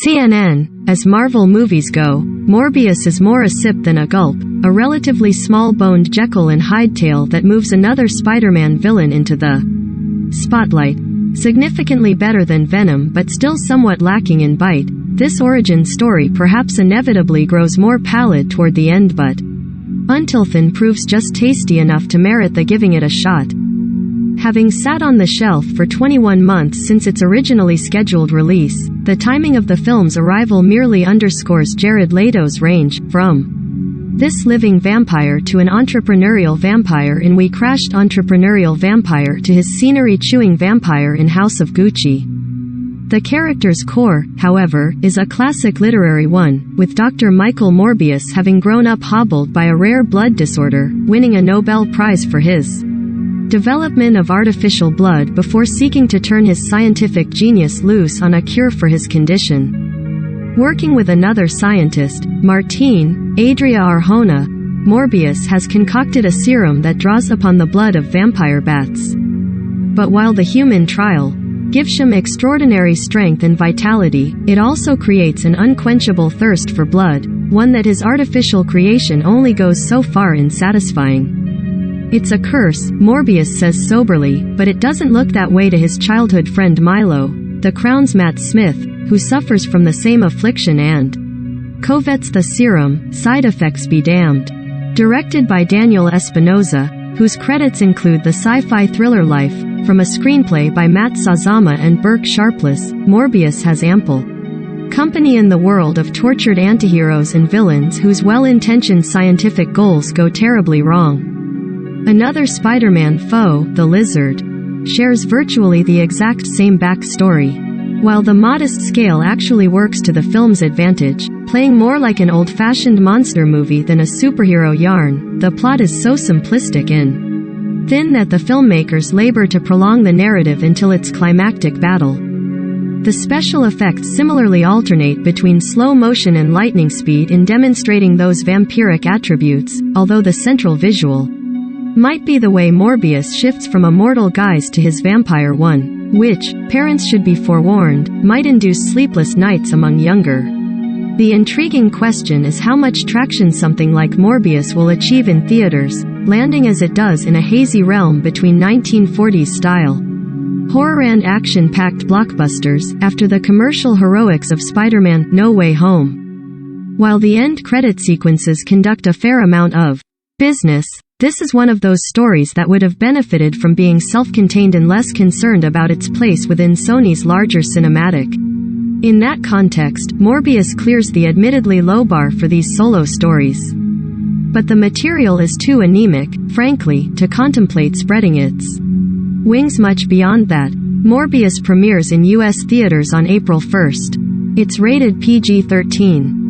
CNN, as Marvel movies go, Morbius is more a sip than a gulp, a relatively small-boned Jekyll and Hyde tale that moves another Spider-Man villain into the spotlight. Significantly better than Venom but still somewhat lacking in bite, this origin story perhaps inevitably grows more pallid toward the end, but until then proves just tasty enough to merit the giving it a shot. Having sat on the shelf for 21 months since its originally scheduled release, the timing of the film's arrival merely underscores Jared Leto's range, from this living vampire to an entrepreneurial vampire in We Crashed entrepreneurial vampire to his scenery-chewing vampire in House of Gucci. The character's core, however, is a classic literary one, with Dr. Michael Morbius having grown up hobbled by a rare blood disorder, winning a Nobel Prize for his development of artificial blood before seeking to turn his scientific genius loose on a cure for his condition. Working with another scientist, Martine Adria Arjona, Morbius has concocted a serum that draws upon the blood of vampire bats. But while the human trial gives him extraordinary strength and vitality, it also creates an unquenchable thirst for blood, one that his artificial creation only goes so far in satisfying. It's a curse, Morbius says soberly, but it doesn't look that way to his childhood friend Milo, the Crown's Matt Smith, who suffers from the same affliction and covets the serum, side effects be damned. Directed by Daniel Espinosa, whose credits include the sci-fi thriller Life, from a screenplay by Matt Sazama and Burke Sharpless, Morbius has ample company in the world of tortured antiheroes and villains whose well-intentioned scientific goals go terribly wrong. Another Spider-Man foe, the Lizard, shares virtually the exact same backstory. While the modest scale actually works to the film's advantage, playing more like an old-fashioned monster movie than a superhero yarn, the plot is so simplistic and thin that the filmmakers labor to prolong the narrative until its climactic battle. The special effects similarly alternate between slow motion and lightning speed in demonstrating those vampiric attributes, although the central visual might be the way Morbius shifts from a mortal guise to his vampire one, which, parents should be forewarned, might induce sleepless nights among younger. The intriguing question is how much traction something like Morbius will achieve in theaters, landing as it does in a hazy realm between 1940s style horror and action-packed blockbusters, after the commercial heroics of Spider-Man: No Way Home. While the end credit sequences conduct a fair amount of business, this is one of those stories that would have benefited from being self-contained and less concerned about its place within Sony's larger cinematic. In that context, Morbius clears the admittedly low bar for these solo stories. But the material is too anemic, frankly, to contemplate spreading its wings much beyond that. Morbius premieres in US theaters on April 1st. It's rated PG-13.